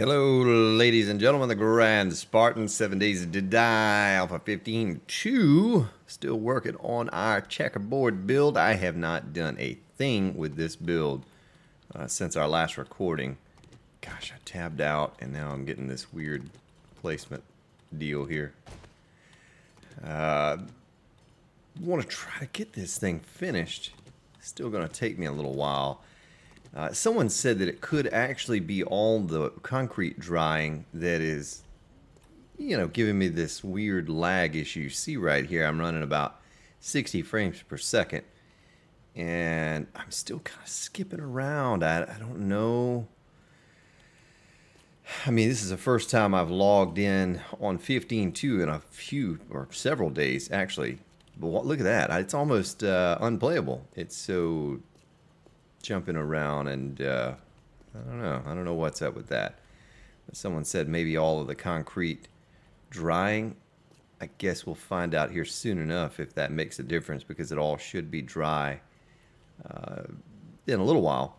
Hello, ladies and gentlemen. The Grand Spartan, 7 Days to Die, Alpha 15.2. Still working on our checkerboard build. I have not done a thing with this build since our last recording. Gosh, I tabbed out, and now I'm getting this weird placement deal here. Want to try to get this thing finished. Still going to take me a little while. Someone said that it could actually be all the concrete drying that is, giving me this weird lag issue. See right here, I'm running about 60 frames per second. And I'm still kind of skipping around. I don't know. I mean, this is the first time I've logged in on 15.2 in a few, or several days, actually. But look at that. It's almost unplayable. It's so jumping around, and I don't know what's up with that. But someone said maybe all of the concrete drying. I guess we'll find out here soon enough if that makes a difference, because it all should be dry in a little while.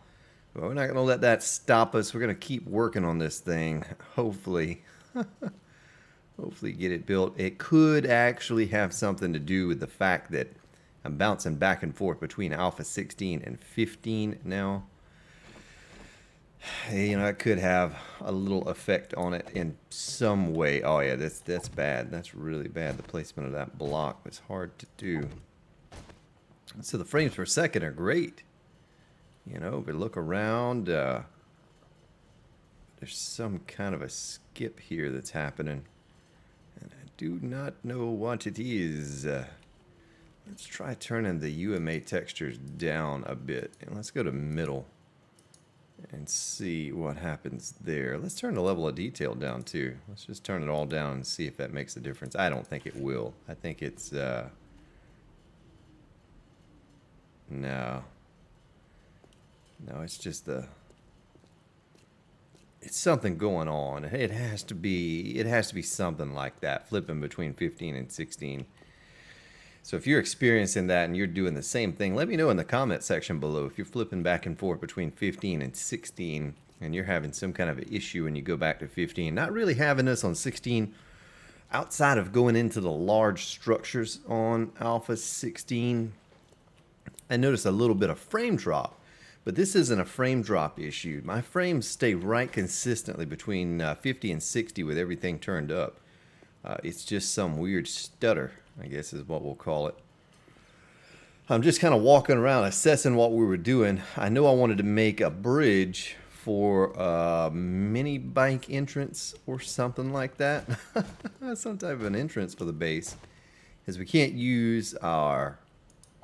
But we're not going to let that stop us. We're going to keep working on this thing. Hopefully get it built. It could actually have something to do with the fact that I'm bouncing back and forth between Alpha 16 and 15 now. It could have a little effect on it in some way. Oh yeah, that's bad. That's really bad. The placement of that block was hard to do. So the frames per second are great. If we look around, there's some kind of a skip here that's happening, and I do not know what it is. Let's try turning the UMA textures down a bit, and let's go to middle and see what happens there. Let's turn the level of detail down too. Let's just turn it all down and see if that makes a difference. I don't think it will. I think it's no, it's just it's something going on. It has to be something like that, flipping between 15 and 16. So if you're experiencing that and you're doing the same thing, let me know in the comment section below. If you're flipping back and forth between 15 and 16 and you're having some kind of an issue when you go back to 15, not really having this on 16, outside of going into the large structures on Alpha 16, I noticed a little bit of frame drop. But this isn't a frame drop issue. My frames stay right consistently between 50 and 60 with everything turned up. It's just some weird stutter, I guess is what we'll call it. I'm just kind of walking around assessing what we were doing. I know I wanted to make a bridge for a mini bike entrance or something like that. Some type of an entrance for the base. Because we can't use our...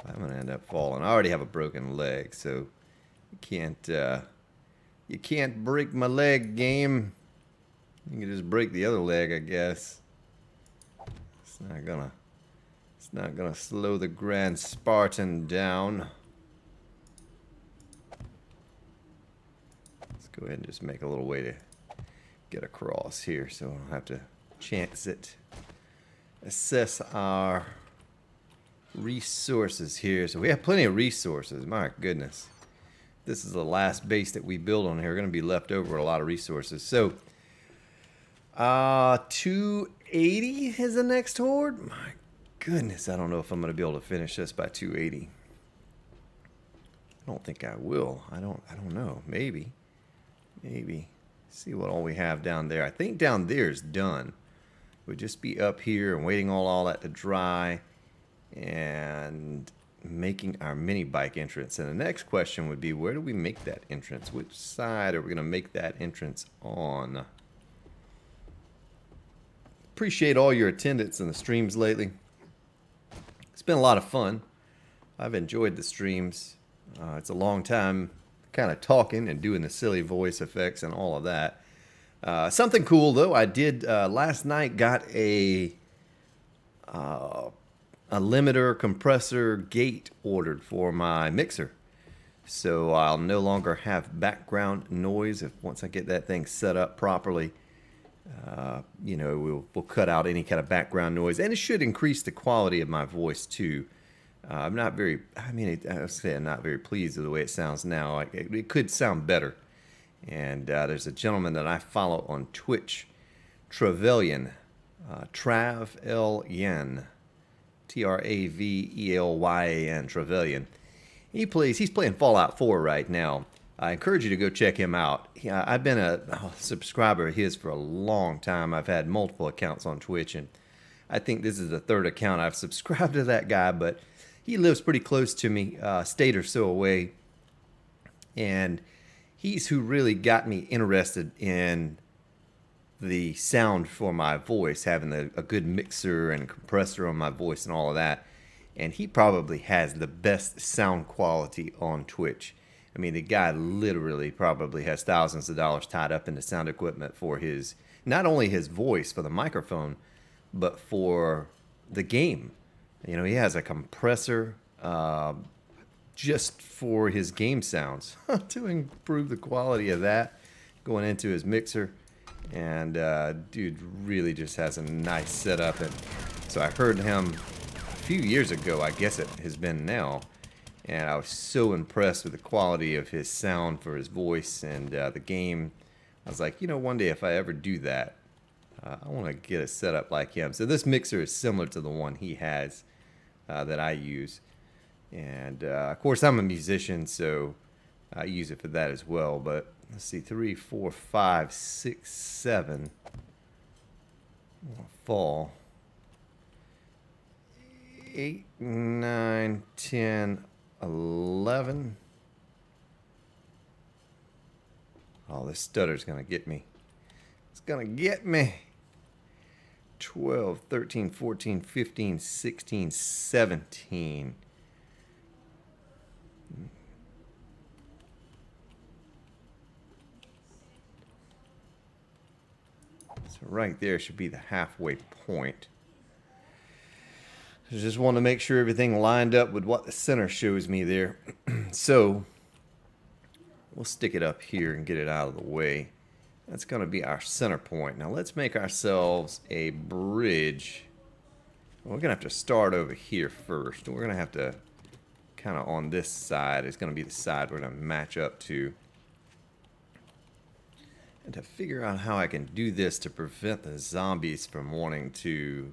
I'm going to end up falling. I already have a broken leg, so you can't break my leg, game. You can just break the other leg, I guess. It's not gonna slow the Grand Spartan down. Let's go ahead and just make a little way to get across here so I don't have to chance it. Assess our resources here. So we have plenty of resources. My goodness. This is the last base that we build on here. We're gonna be left over with a lot of resources. So 280 is the next horde. My goodness, I don't know if I'm going to be able to finish this by 280. I don't think I will. I don't know. Maybe. See what all we have down there. I think down there is done. We'll just be up here and waiting all that to dry and making our mini bike entrance. And the next question would be, where do we make that entrance? Which side are we going to make that entrance on? Appreciate all your attendance in the streams lately. It's been a lot of fun. I've enjoyed the streams. It's a long time kind of talking and doing the silly voice effects and all of that. Something cool though, I did last night, got a limiter compressor gate ordered for my mixer. So I'll no longer have background noise once I get that thing set up properly. We'll cut out any kind of background noise, and it should increase the quality of my voice too. I'm not very, I'm not very pleased with the way it sounds now. It could sound better And there's a gentleman that I follow on Twitch, Trevelyan, Trav L Yen, Travelyan, Trevelyan. He's playing Fallout 4 right now. I encourage you to go check him out. I've been a subscriber of his for a long time. I've had multiple accounts on Twitch, and I think this is the third account I've subscribed to that guy, but he lives pretty close to me, a state or so away. And he's who really got me interested in the sound for my voice, having a good mixer and compressor on my voice and all of that. And he probably has the best sound quality on Twitch. I mean, the guy literally probably has thousands of dollars tied up into sound equipment for his, not only his voice for the microphone, but for the game. You know, he has a compressor just for his game sounds to improve the quality of that going into his mixer. And dude really just has a nice setup. And so I heard him a few years ago, I guess it has been now. And I was so impressed with the quality of his sound for his voice and the game. I was like, you know, one day if I ever do that, I want to get a setup like him. So this mixer is similar to the one he has that I use. And of course, I'm a musician, so I use it for that as well. But let's see, 3, 4, 5, 6, 7. Fall. 8, 9, 10, 11. Oh, this stutter's gonna get me. It's gonna get me. 12, 13, 14, 15, 16, 17. So right there should be the halfway point. I just want to make sure everything lined up with what the center shows me there. So we'll stick it up here and get it out of the way. That's going to be our center point. Now let's make ourselves a bridge. We're going to have to start over here first. We're going to have to kind of on this side. It's going to be the side we're going to match up to. And to figure out how I can do this to prevent the zombies from wanting to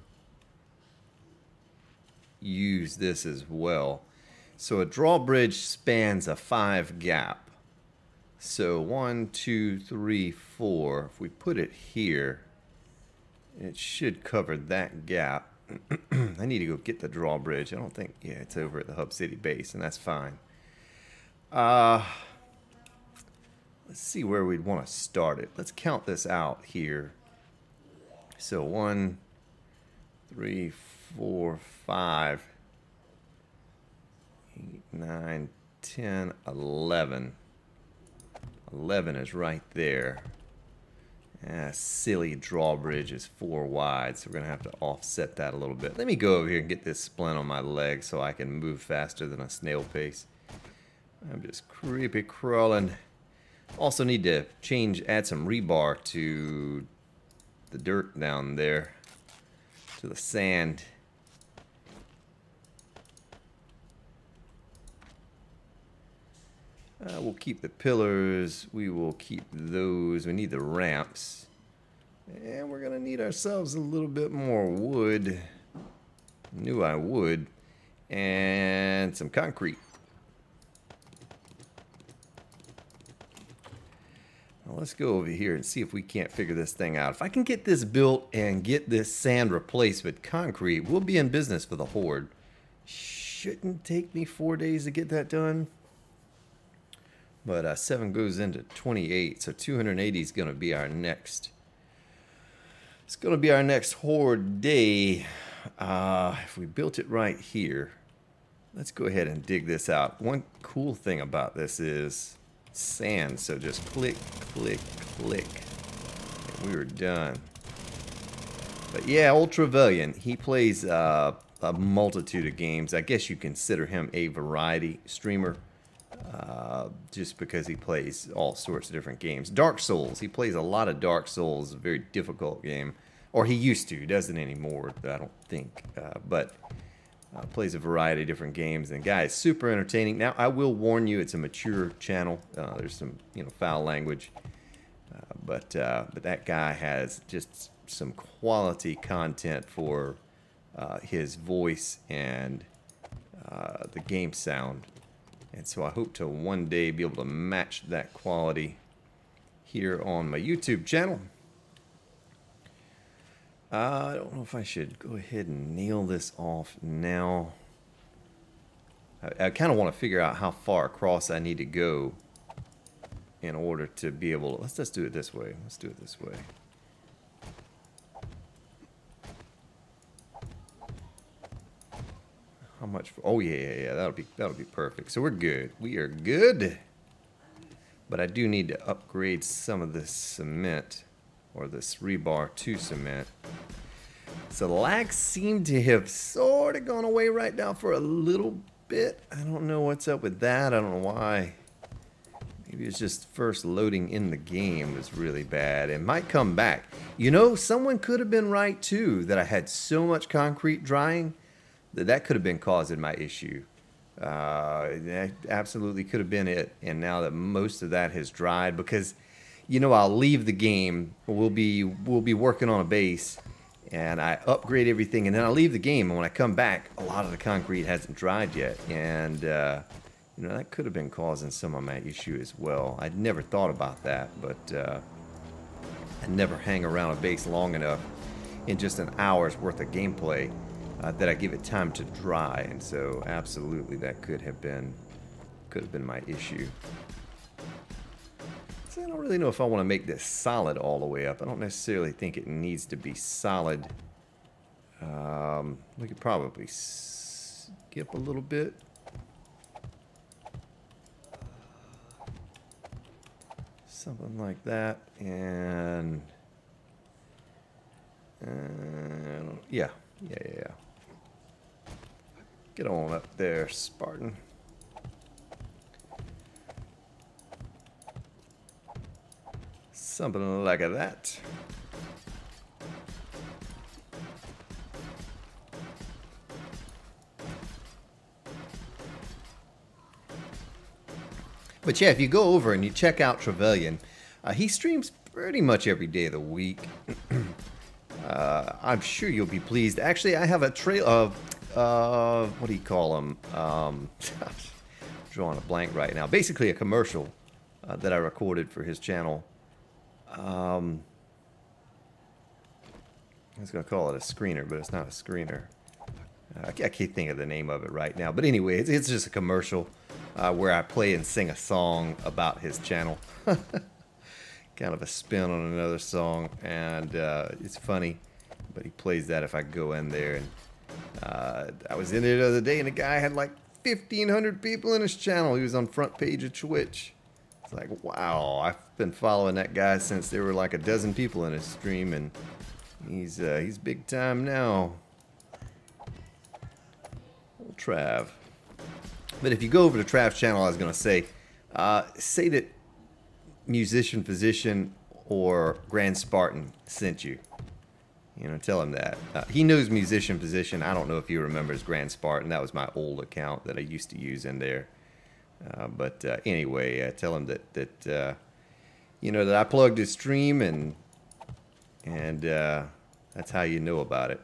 use this as well. So a drawbridge spans a 5 gap. So 1, 2, 3, 4. If we put it here, it should cover that gap. I need to go get the drawbridge. I don't think, yeah, it's over at the Hub City base, and that's fine. Let's see where we'd want to start it. Let's count this out here. So 1, 3, 4, 5, 8, 9, 10, 11. 11 is right there. Silly drawbridge is 4 wide, so we're going to have to offset that a little bit. Let me go over here and get this splint on my leg so I can move faster than a snail pace. I'm just creepy crawling. Also need to add some rebar to the dirt down there, to the sand. We'll keep the pillars. We will keep those. We need the ramps. And we're going to need ourselves a little bit more wood. Knew I would. And some concrete. Now let's go over here and see if we can't figure this thing out. If I can get this built and get this sand replaced with concrete, we'll be in business for the Horde. Shouldn't take me 4 days to get that done. But 7 goes into 28, so 280 is going to be our next. It's going to be our next Horde day. If we built it right here, let's go ahead and dig this out. One cool thing about this is sand, so just click, click, click, and we were done. But yeah, Old Trevelyan, he plays a multitude of games. I guess you consider him a variety streamer. Just because he plays all sorts of different games. Dark Souls, he plays a lot of Dark Souls, a very difficult game. Or he used to, he doesn't anymore, I don't think. But Plays a variety of different games, and the guy is super entertaining. Now, I will warn you, it's a mature channel. There's some, foul language, but that guy has just some quality content for his voice and the game sound. And so I hope to one day be able to match that quality here on my YouTube channel. I don't know if I should go ahead and nail this off now. I kind of want to figure out how far across I need to go in order to be able to... Let's do it this way. Let's do it this way. How much? Oh yeah. That'll be perfect. So we're good. We are good. But I do need to upgrade some of this cement, or this rebar to cement. So the lag seemed to have sort of gone away right now for a little bit. I don't know what's up with that. I don't know why. Maybe it's just first loading in the game was really bad. It might come back. Someone could have been right too, that I had so much concrete drying that could have been causing my issue. That absolutely could have been it. And now that most of that has dried, because I'll leave the game. We'll be working on a base, and I upgrade everything, and then I leave the game. And when I come back, a lot of the concrete hasn't dried yet, and that could have been causing some of my issue as well. I'd never thought about that, but I never hang around a base long enough in just an hour's worth of gameplay that I give it time to dry, and so absolutely that could have been my issue. So I don't really know if I want to make this solid all the way up. I don't necessarily think it needs to be solid. We could probably skip a little bit. Something like that, and yeah. Get on up there, Spartan. Something like that. But yeah, if you go over and you check out Trevelyan, he streams pretty much every day of the week. I'm sure you'll be pleased. Actually, I have a trail of, what do you call them? Drawing a blank right now. Basically a commercial that I recorded for his channel. I was going to call it a screener, but it's not a screener. I can't think of the name of it right now. But anyway, it's just a commercial where I play and sing a song about his channel. Kind of a spin on another song, and it's funny. But he plays that if I go in there. And I was in there the other day, and the guy had like 1,500 people in his channel. He was on front page of Twitch. It's like, wow, I've been following that guy since there were like a dozen people in his stream, and he's big time now. Old Trav. But if you go over to Trav's channel, I was going to say that Musician Physician or Grand Spartan sent you. Tell him that. He knows Musician Physician. I don't know if he remembers Grand Spartan. That was my old account that I used to use in there. But anyway, tell him that I plugged his stream, and that's how you know about it.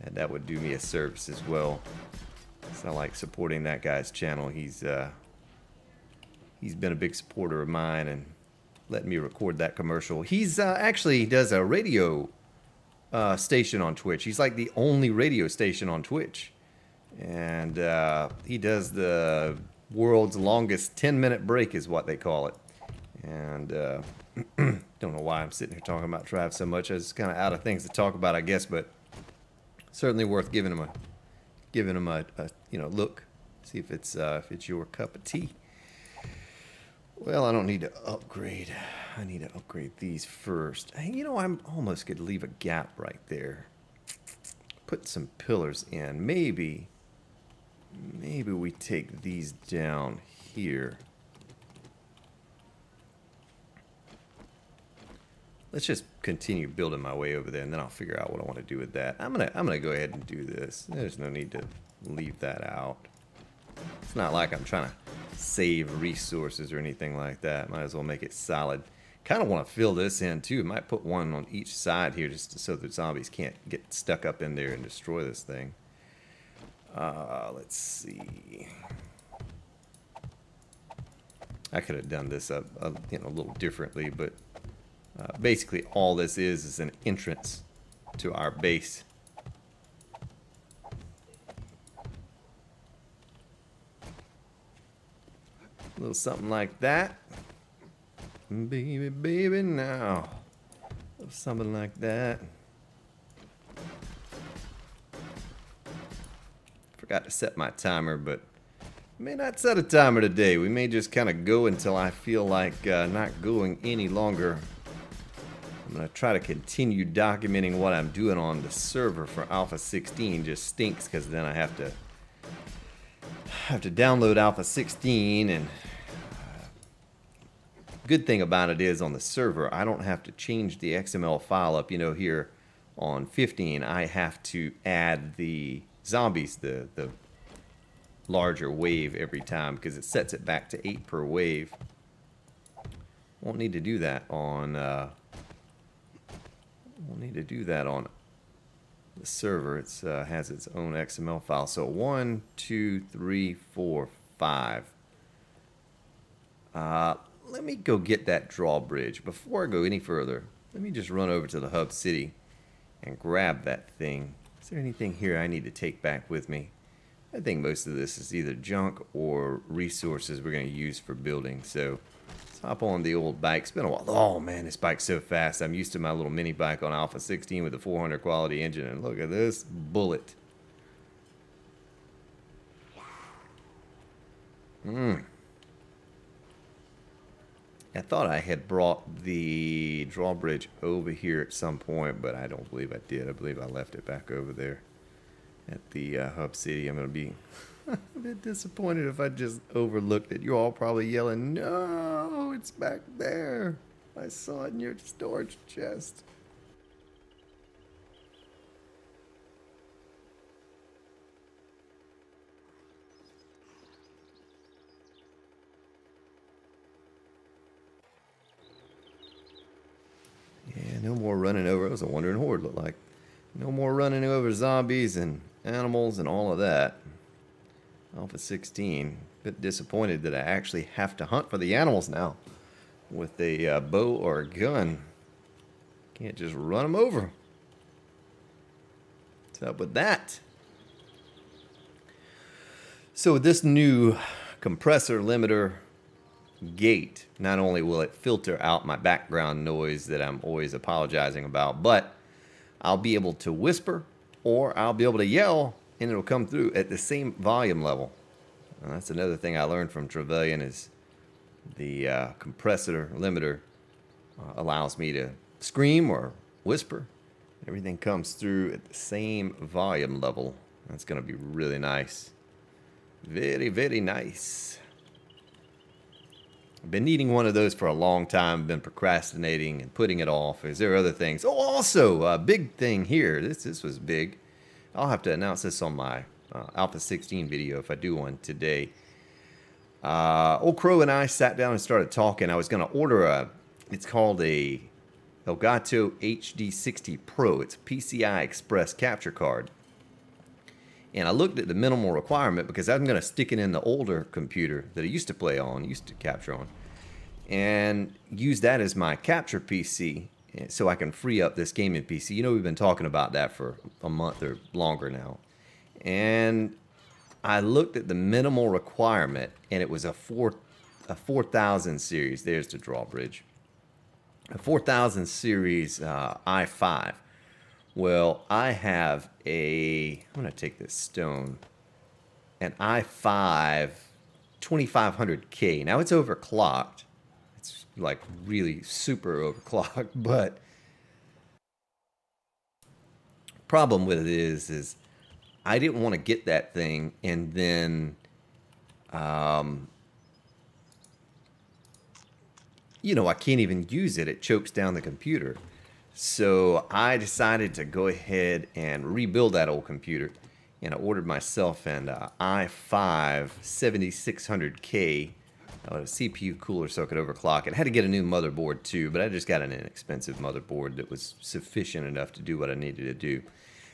And that would do me a service as well. So I like supporting that guy's channel. He's been a big supporter of mine and letting me record that commercial. He's actually does a radio station on Twitch. He's like the only radio station on Twitch, and he does the world's longest 10-minute break is what they call it. And don't know why I'm sitting here talking about Trav so much. It's kind of out of things to talk about, I guess, but certainly worth giving him a look, see if it's your cup of tea. Well, I don't need to upgrade. I need to upgrade these first. Hey, I'm almost could leave a gap right there. Put some pillars in. Maybe we take these down here. let's just continue building my way over there, and then I'll figure out what I want to do with that. I'm gonna go ahead and do this. There's no need to leave that out. It's not like I'm trying to save resources or anything like that. Might as well make it solid. Kind of want to fill this in too. Might put one on each side here just so the zombies can't get stuck up in there and destroy this thing. Let's see. I could have done this a little differently, but basically all this is an entrance to our base. A little something like that. Baby, baby, now. Something like that. Forgot to set my timer, but I may not set a timer today. We may just kind of go until I feel like not going any longer. I'm going to try to continue documenting what I'm doing on the server for Alpha 16. Just stinks because then I have to download Alpha 16, and good thing about it is on the server I don't have to change the XML file up. You know, here on 15 I have to add the zombies, the larger wave every time, because it sets it back to 8 per wave. Won't need to do that on the server. It has its own XML file. So 1, 2, 3, 4, 5. Let me go get that drawbridge. Before I go any further, let me just run over to the hub city and grab that thing. Is there anything here I need to take back with me? I think most of this is either junk or resources we're going to use for building. So let's hop on the old bike. It's been a while. Oh man, this bike's so fast. I'm used to my little mini bike on Alpha 16 with the 400 quality engine, and look at this bullet. I thought I had brought the drawbridge over here at some point, but I don't believe I did. I believe I left it back over there at the hub city. I'm going to be a bit disappointed if I just overlooked it. You're all probably yelling, "No, it's back there. I saw it in your storage chest." Yeah, no more running over. It was a wandering horde, looked like. No more running over zombies and animals and all of that. Alpha 16. Bit disappointed that I actually have to hunt for the animals now with a bow or a gun. Can't just run them over. What's up with that? So with this new compressor limiter gate, not only will it filter out my background noise that I'm always apologizing about, but I'll be able to whisper or I'll be able to yell and it'll come through at the same volume level. And that's another thing I learned from Trevelyan, is the compressor limiter allows me to scream or whisper. Everything comes through at the same volume level. That's going to be really nice. Very, very nice. I've been needing one of those for a long time. Been procrastinating and putting it off. Is there other things? Oh, also, a big thing here. This was big. I'll have to announce this on my Alpha 16 video if I do one today. Old Crow and I sat down and started talking. I was going to order it's called a Elgato HD60 Pro. It's a PCI Express capture card. And I looked at the minimal requirement because I'm going to stick it in the older computer that I used to play on, used to capture on, and use that as my capture PC so I can free up this gaming PC. You know, we've been talking about that for a month or longer now. And I looked at the minimal requirement, and it was a 4000 series. There's the drawbridge. A 4000 series i5. Well, I have I'm going to take this stone, an i5 2500K. Now, it's overclocked. It's like really super overclocked, but problem with it is I didn't want to get that thing and then you know, I can't even use it. It chokes down the computer. So I decided to go ahead and rebuild that old computer. And I ordered myself an i5 7600K a CPU cooler so I could overclock it. I had to get a new motherboard too, but I just got an inexpensive motherboard that was sufficient enough to do what I needed to do.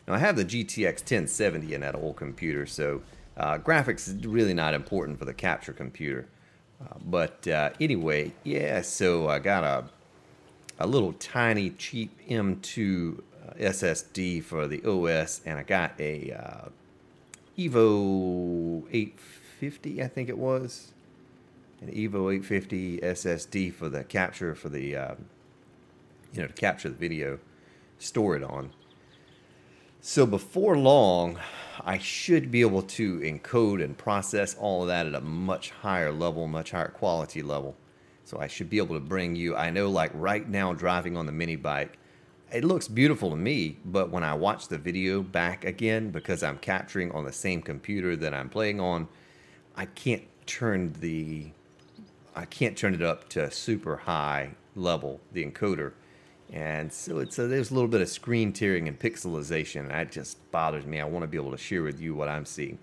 Now I have the GTX 1070 in that old computer, so graphics is really not important for the capture computer. But anyway, yeah, so I got a little tiny cheap M2 SSD for the OS, and I got a Evo 850, I think it was. An Evo 850 SSD for the capture, for the, you know, to capture the video, store it on. So before long, I should be able to encode and process all of that at a much higher level, much higher quality level. So I should be able to bring you, I know like right now driving on the mini bike, it looks beautiful to me, but when I watch the video back again, because I'm capturing on the same computer that I'm playing on, I can't turn it up to a super high level, the encoder. And so there's a little bit of screen tearing and pixelization, and that just bothers me. I want to be able to share with you what I'm seeing.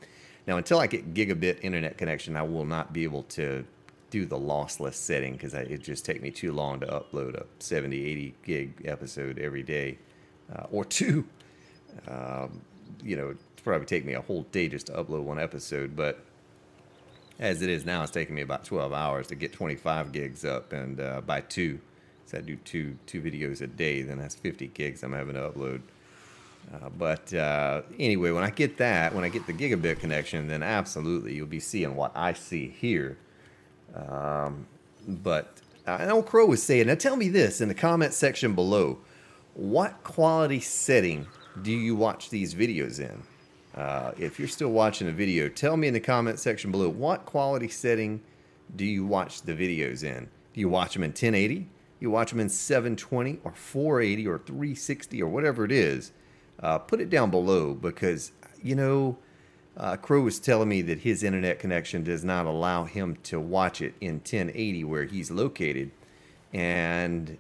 Now, until I get gigabit internet connection, I will not be able to do the lossless setting, because it just take me too long to upload a 70, 80 gig episode every day, or two. You know, it'd probably take me a whole day just to upload one episode, but as it is now, it's taking me about 12 hours to get 25 gigs up, and by two. So I do two videos a day, then that's 50 gigs I'm having to upload. But anyway, when I get that, when I get the gigabit connection, then absolutely you'll be seeing what I see here. But I know Crow was saying, now tell me this in the comment section below. What quality setting do you watch these videos in? If you're still watching the video, tell me in the comment section below, what quality setting do you watch the videos in? Do you watch them in 1080? You watch them in 720 or 480 or 360 or whatever it is? Put it down below, because, you know, Crow was telling me that his internet connection does not allow him to watch it in 1080 where he's located. And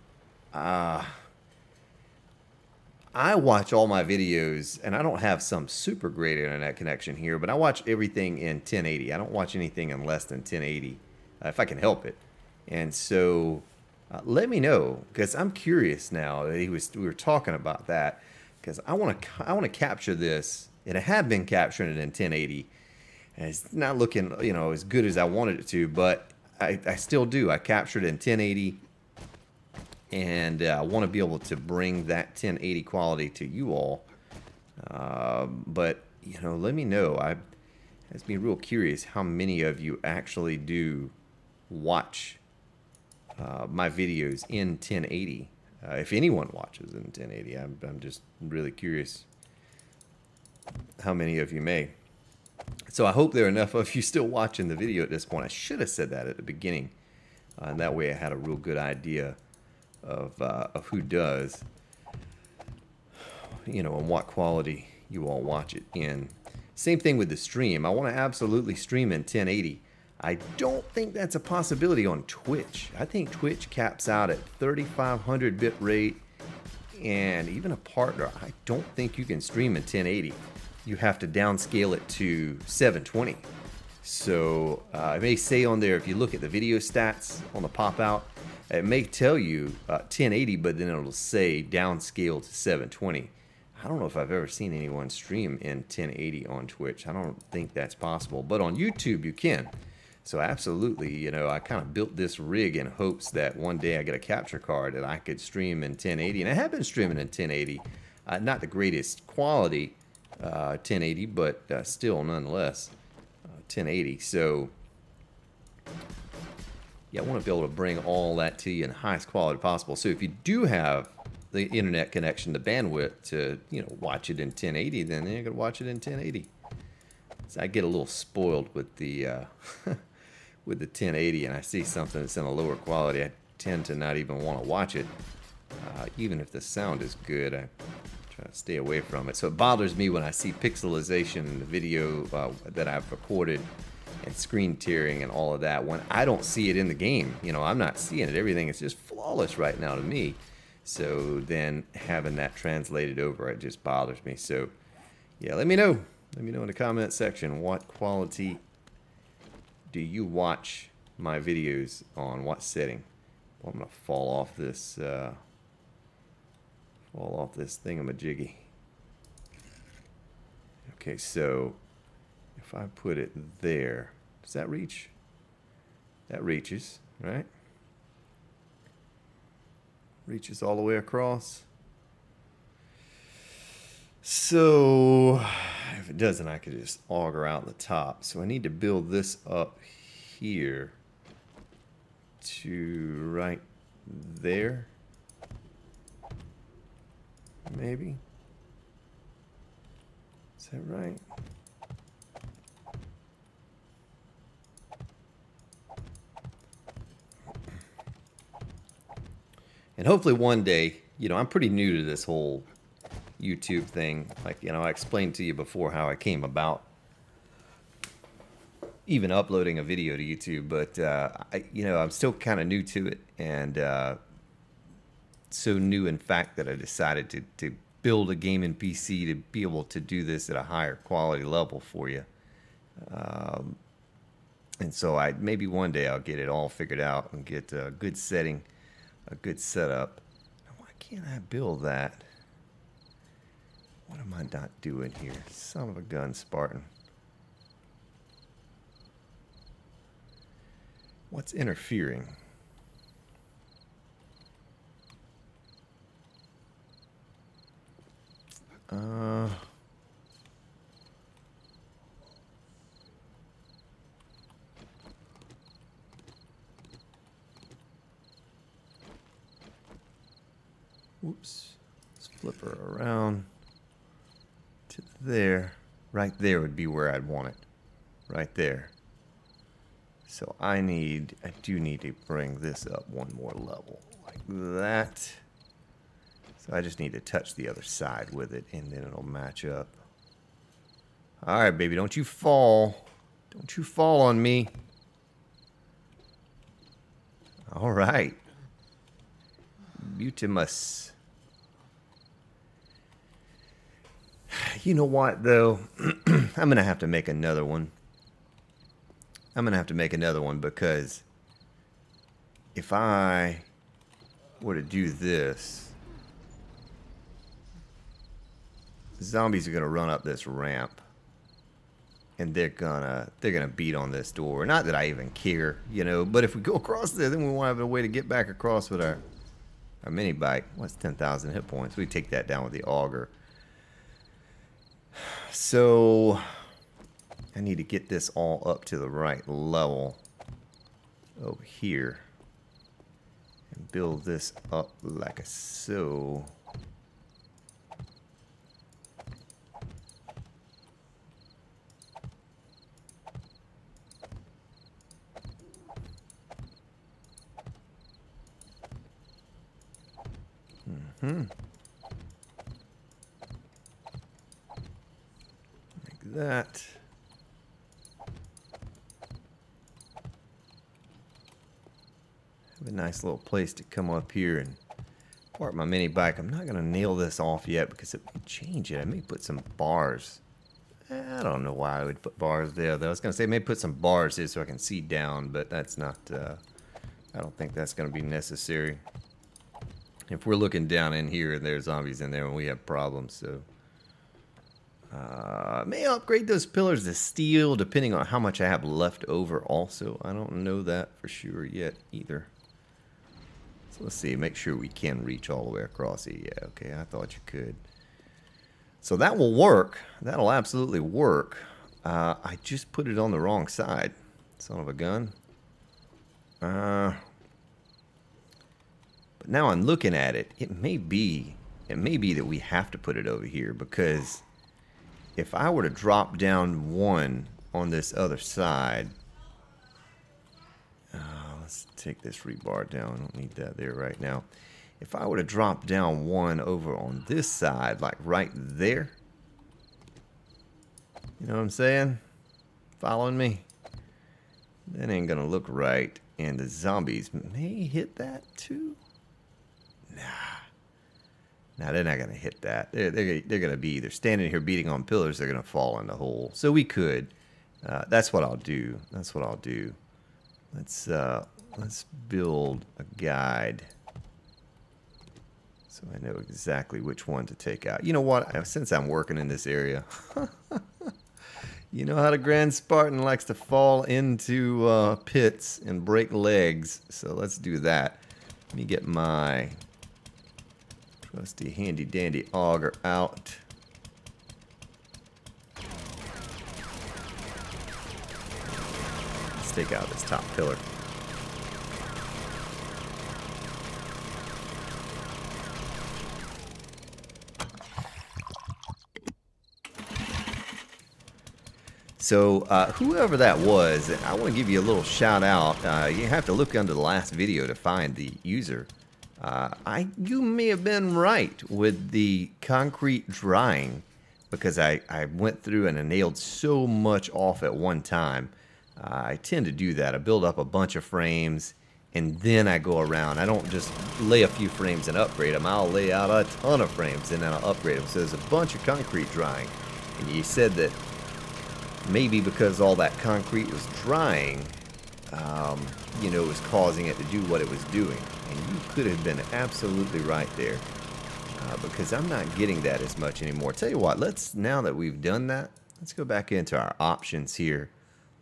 I watch all my videos, and I don't have some super great internet connection here, but I watch everything in 1080. I don't watch anything in less than 1080 if I can help it. And so let me know, because I'm curious now. We were talking about that, because I want to capture this, and I have been capturing it in 1080, and it's not looking, you know, as good as I wanted it to, but I still do. I captured it in 1080. And I want to be able to bring that 1080 quality to you all. But, you know, let me know. It's been real curious how many of you actually do watch my videos in 1080. If anyone watches in 1080, I'm just really curious how many of you may. So I hope there are enough of you still watching the video at this point. I should have said that at the beginning. And that way I had a real good idea of who does, you know, and what quality you all watch it in. Same thing with the stream. I want to absolutely stream in 1080. I don't think that's a possibility on Twitch. I think Twitch caps out at 3500 bit rate, and even a partner, I don't think you can stream in 1080. You have to downscale it to 720. So I may say on there, if you look at the video stats on the pop out, it may tell you 1080, but then it'll say downscale to 720. I don't know if I've ever seen anyone stream in 1080 on Twitch. I don't think that's possible, but on YouTube you can. So absolutely, you know, I kind of built this rig in hopes that one day I get a capture card and I could stream in 1080. And I have been streaming in 1080. Not the greatest quality 1080, but still nonetheless 1080. So yeah, I want to be able to bring all that to you in the highest quality possible. So if you do have the internet connection, the bandwidth to, you know, watch it in 1080, then you're going to watch it in 1080. So I get a little spoiled with the with the 1080, and I see something that's in a lower quality, I tend to not even want to watch it, even if the sound is good. I try to stay away from it. So it bothers me when I see pixelization in the video that I've recorded and screen tearing and all of that when I don't see it in the game. You know, I'm not seeing it. Everything is just flawless right now to me. So then having that translated over, it just bothers me. So yeah, let me know. Let me know in the comment section, what quality do you watch my videos on? What setting? Well, I'm gonna fall off this thingamajiggy. Okay, so if I put it there, does that reach? That reaches, right? Reaches all the way across. So if it doesn't, I could just auger out the top. So I need to build this up here to right there, maybe. Is that right? And hopefully one day, you know, I'm pretty new to this whole YouTube thing. Like, you know, I explained to you before how I came about even uploading a video to YouTube, but you know, I'm still kind of new to it, and so new in fact that I decided to build a gaming PC to be able to do this at a higher quality level for you. And so maybe one day I'll get it all figured out and get a good setting, a good setup. Now, why can't I build that? What am I not doing here? Son of a gun, Spartan. What's interfering? Whoops. Let's flip her around to there. Right there would be where I'd want it. Right there. So I do need to bring this up one more level, like that. So I just need to touch the other side with it, and then it'll match up. All right, baby, don't you fall. Don't you fall on me. All right. Mutimus. You know what, though? I'm going to have to make another one. I'm going to have to make another one because if I were to do this, zombies are going to run up this ramp and they're gonna beat on this door. Not that I even care, you know, but if we go across there, then we want to have a way to get back across with our mini bike. What's 10,000 hit points? We take that down with the auger. So I need to get this all up to the right level over here and build this up like so. Like that. Have a nice little place to come up here and park my mini bike. I'm not going to nail this off yet because it may change it. I may put some bars. I don't know why I would put bars there, though. I was going to say I may put some bars here so I can see down, but that's not, I don't think that's going to be necessary. If we're looking down in here and there's zombies in there and we have problems, so. May upgrade those pillars to steel depending on how much I have left over also. I don't know that for sure yet either. So let's see, make sure we can reach all the way across it. Yeah, okay, I thought you could. So that will work. That'll absolutely work. I just put it on the wrong side. Son of a gun. But now I'm looking at it. It may be that we have to put it over here because if I were to drop down one on this other side, let's take this rebar down. I don't need that there right now. If I were to drop down one over on this side, like right there, you know what I'm saying? Following me? That ain't gonna look right. And the zombies may hit that too. Nah, they're not gonna hit that. They're gonna be either standing here beating on pillars, they're gonna fall in the hole. So we could. That's what I'll do. That's what I'll do. Let's build a guide so I know exactly which one to take out. You know what? Since I'm working in this area, you know how the Grand Spartan likes to fall into pits and break legs. So let's do that. Let me get my trusty handy dandy auger out. Let's take out this top pillar. So whoever that was, I want to give you a little shout out. You have to look under the last video to find the user. You may have been right with the concrete drying, because I went through and I nailed so much off at one time. I tend to do that. I build up a bunch of frames and then I go around. I don't just lay a few frames and upgrade them. I'll lay out a ton of frames and then I'll upgrade them. So there's a bunch of concrete drying. And you said that maybe because all that concrete was drying, you know, it was causing it to do what it was doing. And you could have been absolutely right there, because I'm not getting that as much anymore. Tell you what, now that we've done that, let's go back into our options here.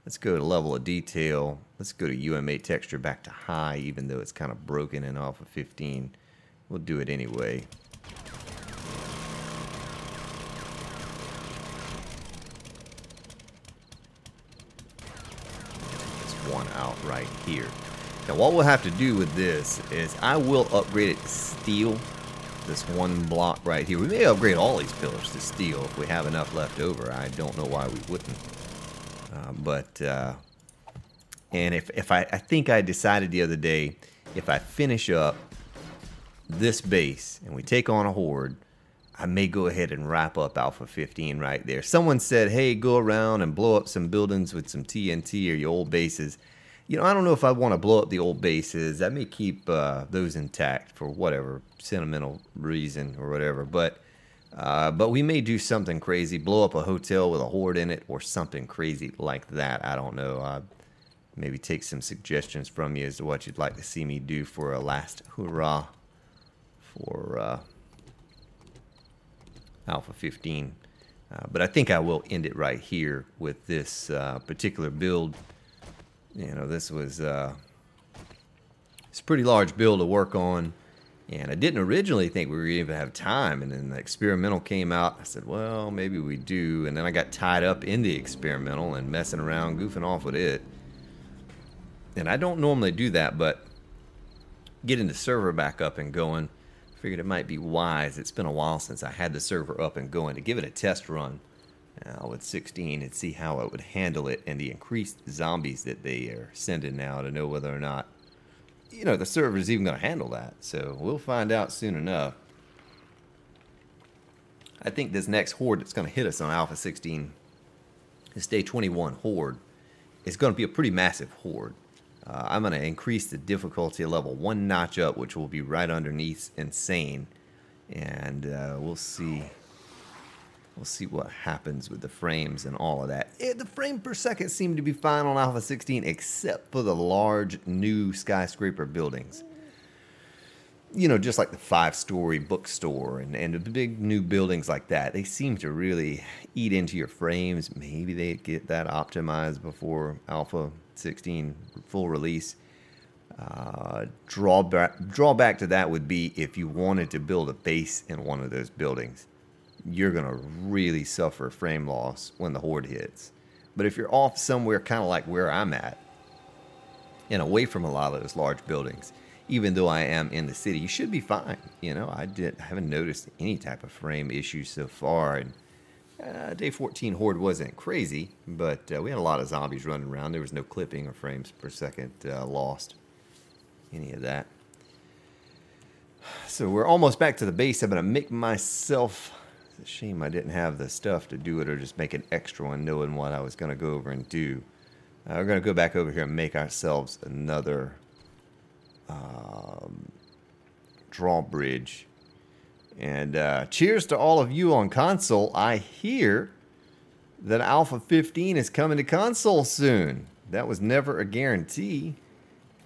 Let's go to level of detail. Let's go to UMA texture back to high, even though it's kind of broken in Alpha 15. We'll do it anyway. One out right here. Now what we'll have to do with this is I will upgrade it to steel, this one block right here. We may upgrade all these pillars to steel if we have enough left over. I don't know why we wouldn't. And if I think I decided the other day, if I finish up this base and we take on a horde, I may go ahead and wrap up Alpha 15 right there. Someone said, hey, go around and blow up some buildings with some TNT or your old bases. You know, I don't know if I want to blow up the old bases. I may keep those intact for whatever sentimental reason or whatever. But we may do something crazy, blow up a hotel with a horde in it or something crazy like that. I don't know. Maybe take some suggestions from you as to what you'd like to see me do for a last hurrah for Alpha 15. But I think I will end it right here with this particular build. You know, this was it's a pretty large build to work on, and I didn't originally think we were going to even have time, and then the experimental came out. I said, well, maybe we do, and then I got tied up in the experimental and messing around, goofing off with it. And I don't normally do that, but getting the server back up and going, figured it might be wise. It's been a while since I had the server up and going to give it a test run with 16 and see how it would handle it and the increased zombies that they are sending now, to know whether or not, you know, the server is even going to handle that. So we'll find out soon enough. I think this next horde that's going to hit us on Alpha 16, this Day 21 horde, is going to be a pretty massive horde. I'm going to increase the difficulty level one notch up, which will be right underneath insane, and we'll see what happens with the frames and all of that. The frame per second seemed to be fine on Alpha 16, except for the large new skyscraper buildings. You know, just like the 5-story bookstore and the big new buildings like that. They seem to really eat into your frames. Maybe they get that optimized before Alpha 16 full release. Drawback to that would be if you wanted to build a base in one of those buildings. You're going to really suffer frame loss when the horde hits. But if you're off somewhere kind of like where I'm at, and away from a lot of those large buildings, even though I am in the city, you should be fine. You know, I haven't noticed any type of frame issues so far. And Day 14 horde wasn't crazy, but we had a lot of zombies running around. There was no clipping or frames per second lost. Any of that. So we're almost back to the base. I'm going to make myself... It's a shame I didn't have the stuff to do it, or just make an extra one knowing what I was going to go over and do. We're going to go back over here and make ourselves another drawbridge. And cheers to all of you on console. I hear that Alpha 15 is coming to console soon. That was never a guarantee.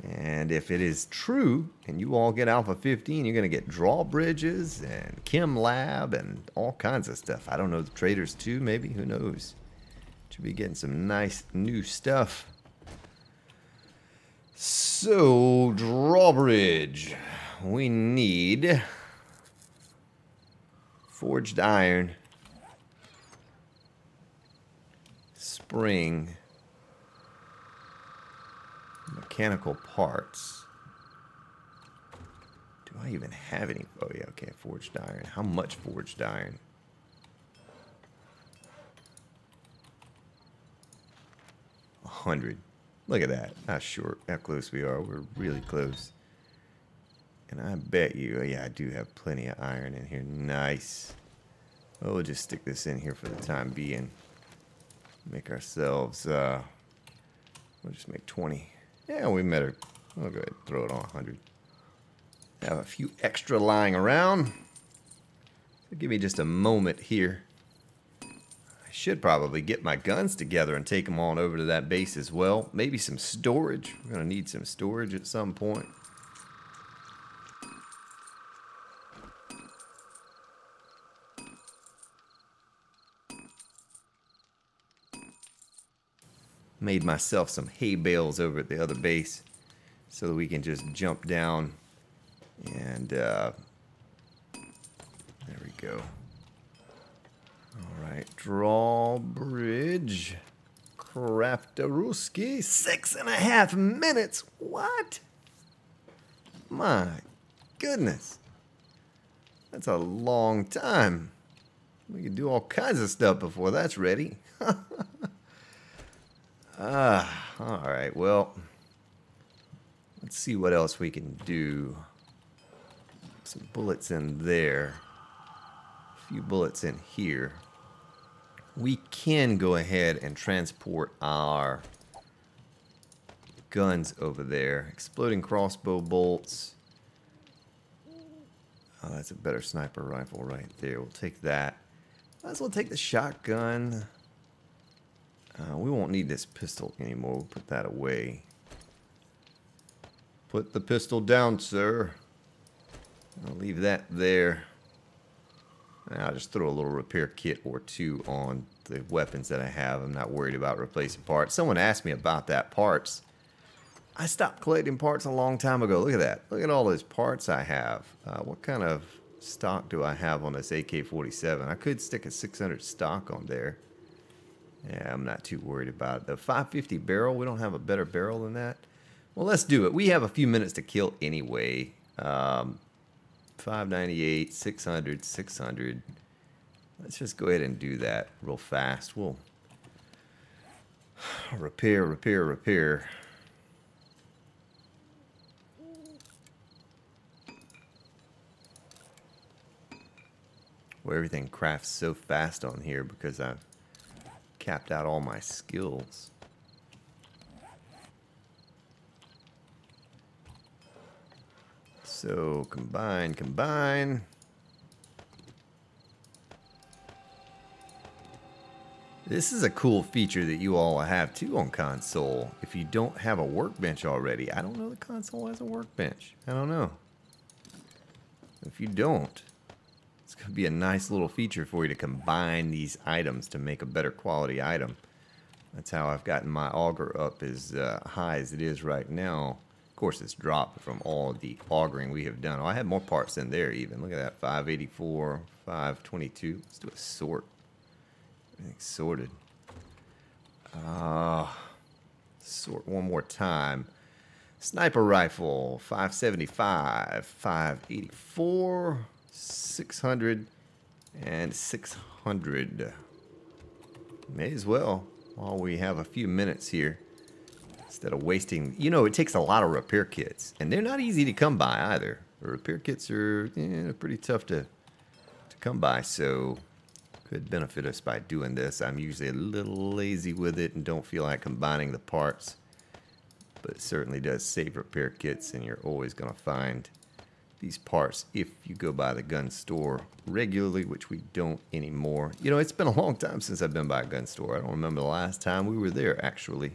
And if it is true, and you all get Alpha 15, you're going to get drawbridges and Chem Lab and all kinds of stuff. I don't know, the traders too, maybe, who knows. Should be getting some nice new stuff. So, drawbridge. We need forged iron, spring, mechanical parts. Do I even have any? Oh yeah, okay, forged iron. How much forged iron? 100. Look at that. How short, how close we are. We're really close. And I bet you, oh yeah, I do have plenty of iron in here. Nice. Well, we'll just stick this in here for the time being. Make ourselves, we'll just make 20. Yeah, we better, we'll go ahead and throw it on 100. Have a few extra lying around. So give me just a moment here. I should probably get my guns together and take them on over to that base as well. Maybe some storage. We're going to need some storage at some point. Made myself some hay bales over at the other base so that we can just jump down and there we go. Alright, drawbridge Craftaruski, 6.5 minutes. What? My goodness, that's a long time. We can do all kinds of stuff before that's ready. Alright, well, let's see what else we can do. Some bullets in there. A few bullets in here. We can go ahead and transport our guns over there. Exploding crossbow bolts. Oh, that's a better sniper rifle right there. We'll take that. Might as well take the shotgun. We won't need this pistol anymore. We'll put that away. Put the pistol down, sir. I'll leave that there. I'll just throw a little repair kit or two on the weapons that I have. I'm not worried about replacing parts. Someone asked me about that parts. I stopped collecting parts a long time ago. Look at that. Look at all those parts I have. What kind of stock do I have on this AK-47? I could stick a 600 stock on there. Yeah, I'm not too worried about it. The 550 barrel, we don't have a better barrel than that. Well, let's do it. We have a few minutes to kill anyway. 598, 600, 600. Let's just go ahead and do that real fast. We'll repair. Well, everything crafts so fast on here because I've capped out all my skills. So combine. This is a cool feature that you all have too on console. If you don't have a workbench already, I don't know the console has a workbench. I don't know. If you don't, it's going to be a nice little feature for you to combine these items to make a better quality item. That's how I've gotten my auger up as high as it is right now. Of course, it's dropped from all the augering we have done. Oh, I have more parts in there even. Look at that, 584, 522. Let's do a sort. Everything's sorted. Sort one more time. Sniper rifle, 575, 584, 600, and 600. May as well, while we have a few minutes here. Instead of wasting, you know, it takes a lot of repair kits, and they're not easy to come by either. The repair kits are pretty tough to come by, so could benefit us by doing this. I'm usually a little lazy with it and don't feel like combining the parts, but it certainly does save repair kits, and you're always going to find these parts if you go by the gun store regularly, which we don't anymore. You know, it's been a long time since I've been by a gun store. I don't remember the last time we were there, actually.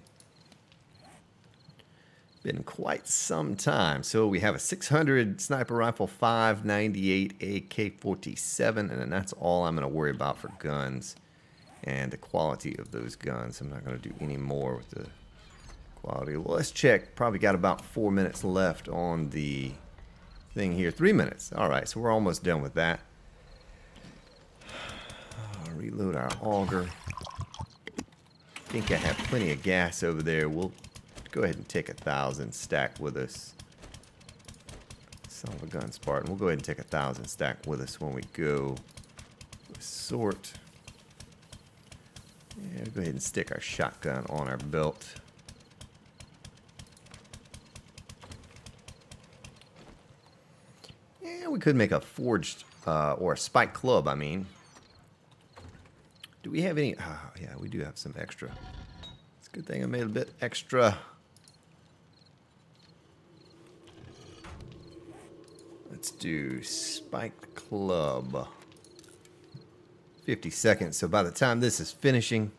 Been quite some time. So we have a 600 sniper rifle, 598 AK-47, and then that's all I'm going to worry about for guns and the quality of those guns. I'm not going to do any more with the quality. Well, let's check. Probably got about 4 minutes left on the thing here. 3 minutes. All right, so we're almost done with that. I'll reload our auger. I think I have plenty of gas over there. We'll go ahead and take 1,000 stack with us. Son of a gun, Spartan. We'll go ahead and take 1,000 stack with us when we go sort. Yeah, go ahead and stick our shotgun on our belt. Yeah, we could make a forged or a spike club, I mean. Do we have any? Oh, yeah, we do have some extra. It's a good thing I made a bit extra. Let's do spiked club. 50 seconds. So by the time this is finishing,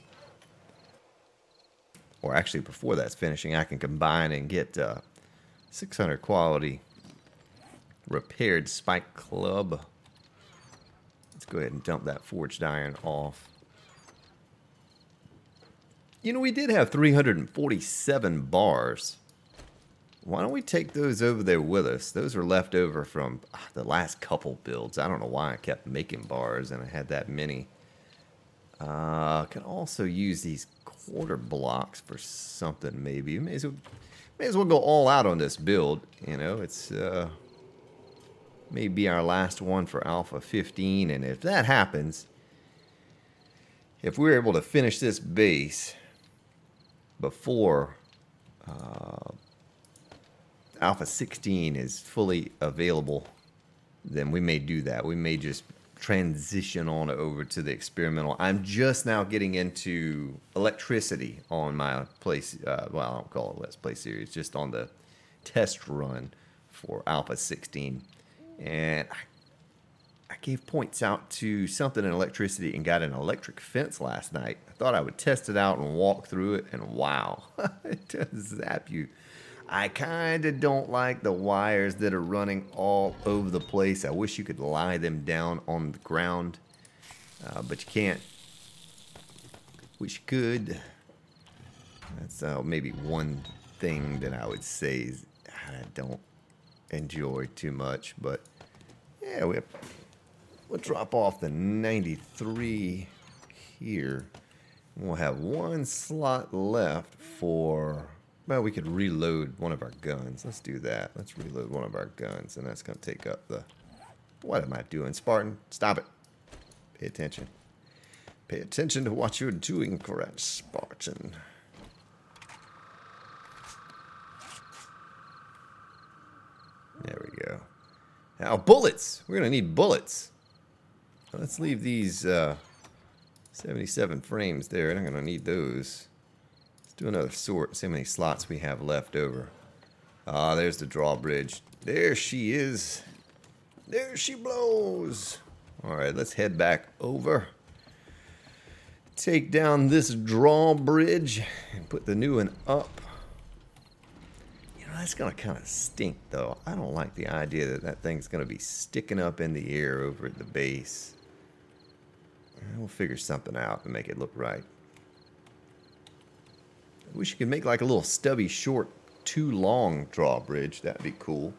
or actually before that's finishing, I can combine and get 600 quality repaired spike club. Let's go ahead and dump that forged iron off. You know, we did have 347 bars. Why don't we take those over there with us? Those were left over from the last couple builds. I don't know why I kept making bars and I had that many. Can also use these quarter blocks for something maybe. May as well go all out on this build. You know, it's may be our last one for Alpha 15. And if that happens, if we're able to finish this base before Alpha 16 is fully available, then we may do that. We may just transition on over to the experimental. I'm just now getting into electricity on my place. Well, I don't call it Let's Play series, just on the test run for Alpha 16. And I gave points out to something in electricity and got an electric fence last night. I thought I would test it out and walk through it, and wow, it does zap you. I kind of don't like the wires that are running all over the place. I wish you could lie them down on the ground, but you can't. Wish you could. That's maybe one thing that I would say is I don't enjoy too much, but yeah, we'll drop off the 93 here. We'll have one slot left for, well, we could reload one of our guns. Let's do that. Let's reload one of our guns, and that's going to take up the... What am I doing, Spartan? Stop it. Pay attention. Pay attention to what you're doing, correct, Spartan. There we go. Now, bullets. We're going to need bullets. Let's leave these 77 frames there. I'm going to need those. Let's do another sort. See how many slots we have left over. Ah, there's the drawbridge. There she is. There she blows. All right, let's head back over. Take down this drawbridge and put the new one up. You know, that's going to kind of stink, though. I don't like the idea that that thing's going to be sticking up in the air over at the base. We'll figure something out to make it look right. I wish you could make like a little stubby, short, 2 long drawbridge. That'd be cool.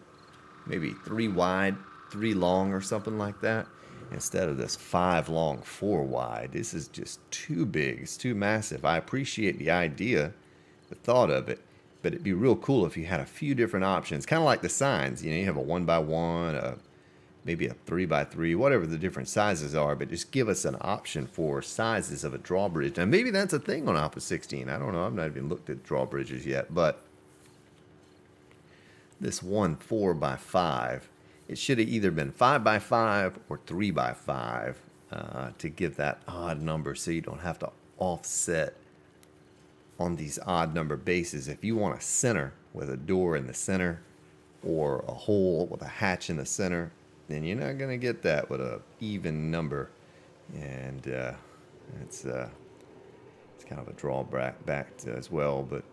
Maybe 3 wide, 3 long or something like that. Instead of this 5 long, 4 wide. This is just too big. It's too massive. I appreciate the idea, the thought of it, but it'd be real cool if you had a few different options. Kind of like the signs. You know, you have a 1x1, maybe a 3x3, whatever the different sizes are, but just give us an option for sizes of a drawbridge. Now, maybe that's a thing on Alpha 16. I don't know. I've not even looked at drawbridges yet, but this one 4x5, it should have either been 5x5 or 3x5. to give that odd number so you don't have to offset on these odd number bases. If you want a center with a door in the center or a hole with a hatch in the center, then you're not going to get that with a even number. And it's kind of a drawback as well, but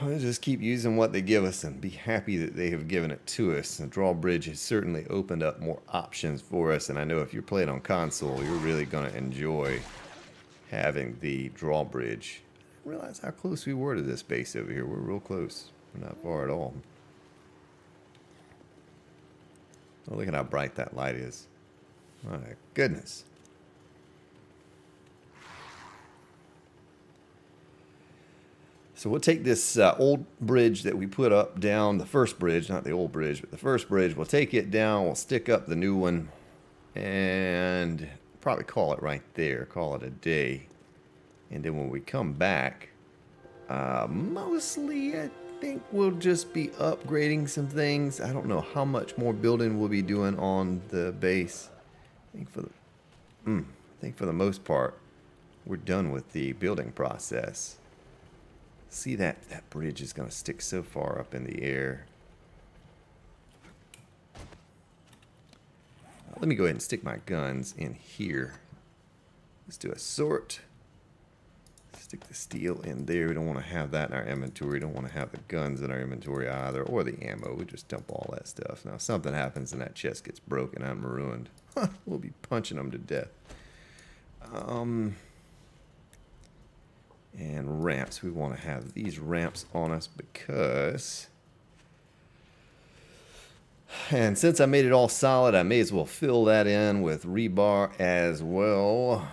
we'll just keep using what they give us and be happy that they have given it to us. The drawbridge has certainly opened up more options for us, and I know if you're playing on console, you're really going to enjoy having the drawbridge. I realize how close we were to this base over here. We're real close. We're not far at all. Oh, look at how bright that light is. My goodness. So we'll take this old bridge that we put up down, the first bridge, not the old bridge, but the first bridge. We'll take it down, we'll stick up the new one, and probably call it right there, call it a day. And then when we come back, mostly I think we'll just be upgrading some things. I don't know how much more building we'll be doing on the base. I think for the most part, we're done with the building process. See, that bridge is going to stick so far up in the air. Let me go ahead and stick my guns in here. Let's do a sort. Stick the steel in there. We don't want to have that in our inventory. We don't want to have the guns in our inventory either, or the ammo. We just dump all that stuff. Now, if something happens and that chest gets broken, I'm ruined. We'll be punching them to death. And ramps. We want to have these ramps on us because... And since I made it all solid, I may as well fill that in with rebar as well.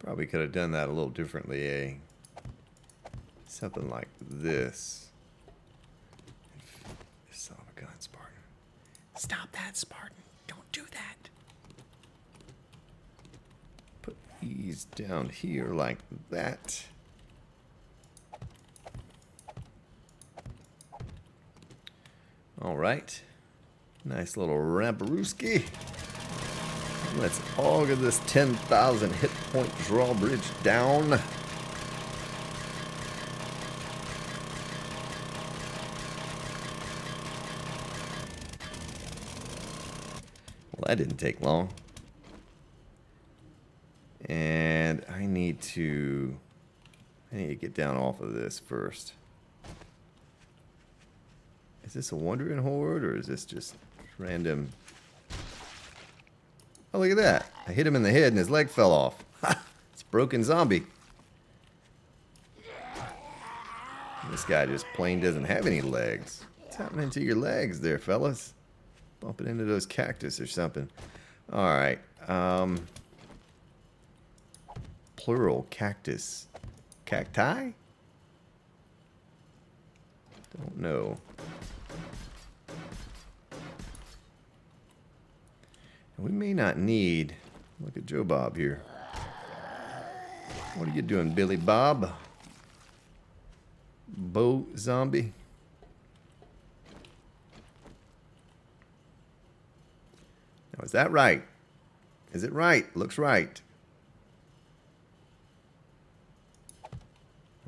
Probably could have done that a little differently, eh? Something like this. Son of a gun, Spartan. Stop that, Spartan. Don't do that. Put these down here like that. All right. Nice little ramparooski. Let's auger this 10,000 hit point drawbridge down. Well, that didn't take long. And I need to get down off of this first. Is this a wandering horde or is this just random? Oh, look at that. I hit him in the head and his leg fell off. Ha! It's a broken zombie. This guy just plain doesn't have any legs. What's happening to your legs there, fellas? Bumping into those cactus or something. Alright. Plural cactus. Cacti? Don't know. We may not need... Look at Joe Bob here. What are you doing, Billy Bob? Bo zombie? Now, is that right? Is it right? Looks right.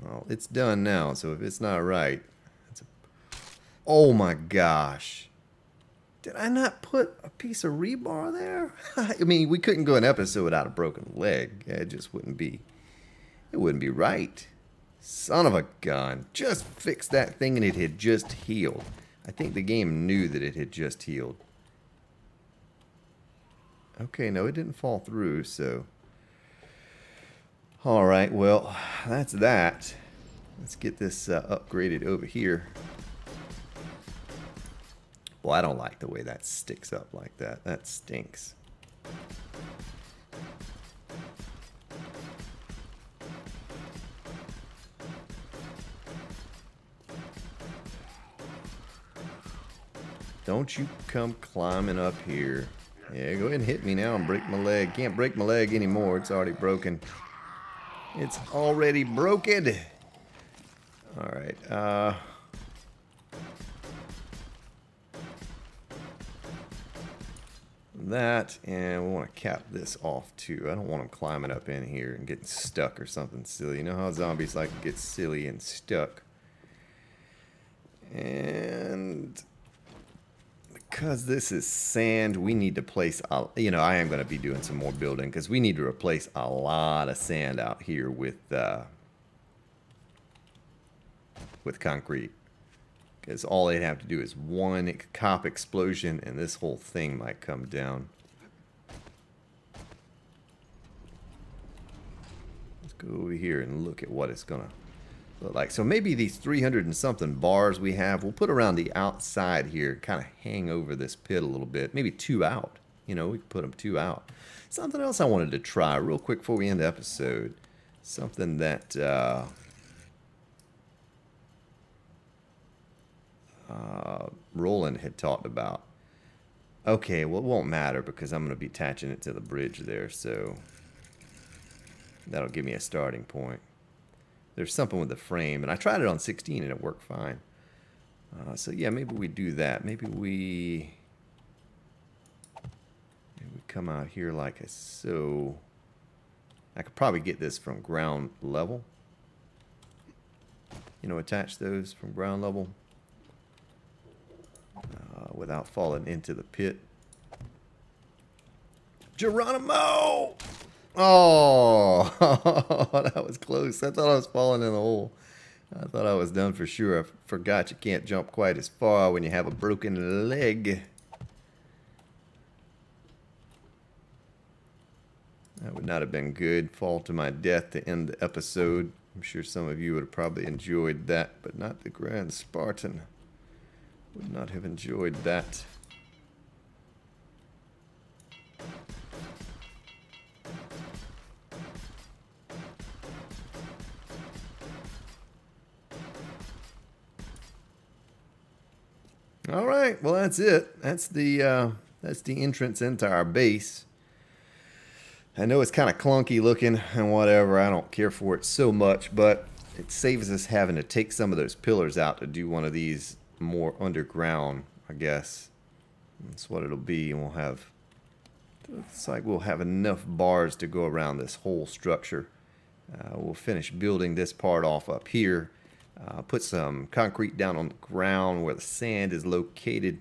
Well, it's done now, so if it's not right... Oh my gosh. Did I not put a piece of rebar there? I mean, we couldn't go an episode without a broken leg. It just wouldn't be... It wouldn't be right. Son of a gun. Just fixed that thing and it had just healed. I think the game knew that it had just healed. Okay, no, it didn't fall through, so... Alright, well, that's that. Let's get this upgraded over here. Well, I don't like the way that sticks up like that. That stinks. Don't you come climbing up here. Yeah, go ahead and hit me now and break my leg. Can't break my leg anymore. It's already broken. It's already broken. Alright, that, and we want to cap this off too. I don't want them climbing up in here and getting stuck or something silly. You know how zombies like to get silly and stuck. And because this is sand, we need to place, you know, I am going to be doing some more building because we need to replace a lot of sand out here with concrete. Because all they'd have to do is one cop explosion and this whole thing might come down. Let's go over here and look at what it's going to look like. So maybe these 300 and something bars we have, we'll put around the outside here, kind of hang over this pit a little bit. Maybe 2 out. You know, we could put them 2 out. Something else I wanted to try real quick before we end the episode. Something that... Roland had talked about. Okay, well, it won't matter because I'm going to be attaching it to the bridge there, so that'll give me a starting point. There's something with the frame, and I tried it on 16 and it worked fine. So yeah, maybe we do that. Maybe we come out here like so. I could probably get this from ground level. You know, attach those from ground level. Without falling into the pit. Geronimo! Oh, that was close. I thought I was falling in the hole. I thought I was done for sure. I forgot you can't jump quite as far when you have a broken leg. That would not have been good. Fall to my death to end the episode. I'm sure some of you would have probably enjoyed that, but not the Grand Spartan. Would not have enjoyed that. All right, well that's it. That's the entrance into our base. I know it's kind of clunky looking and whatever. I don't care for it so much, but it saves us having to take some of those pillars out to do one of these more underground, I guess. That's what it'll be, and we'll have, looks like we'll have enough bars to go around this whole structure. We'll finish building this part off up here. Put some concrete down on the ground where the sand is located,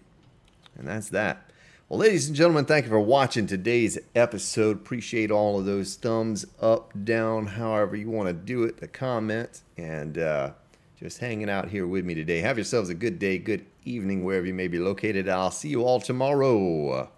and that's that. Well, ladies and gentlemen, thank you for watching today's episode. Appreciate all of those thumbs up, down, however you want to do it, the comments, and just hanging out here with me today. Have yourselves a good day, good evening, wherever you may be located. I'll see you all tomorrow.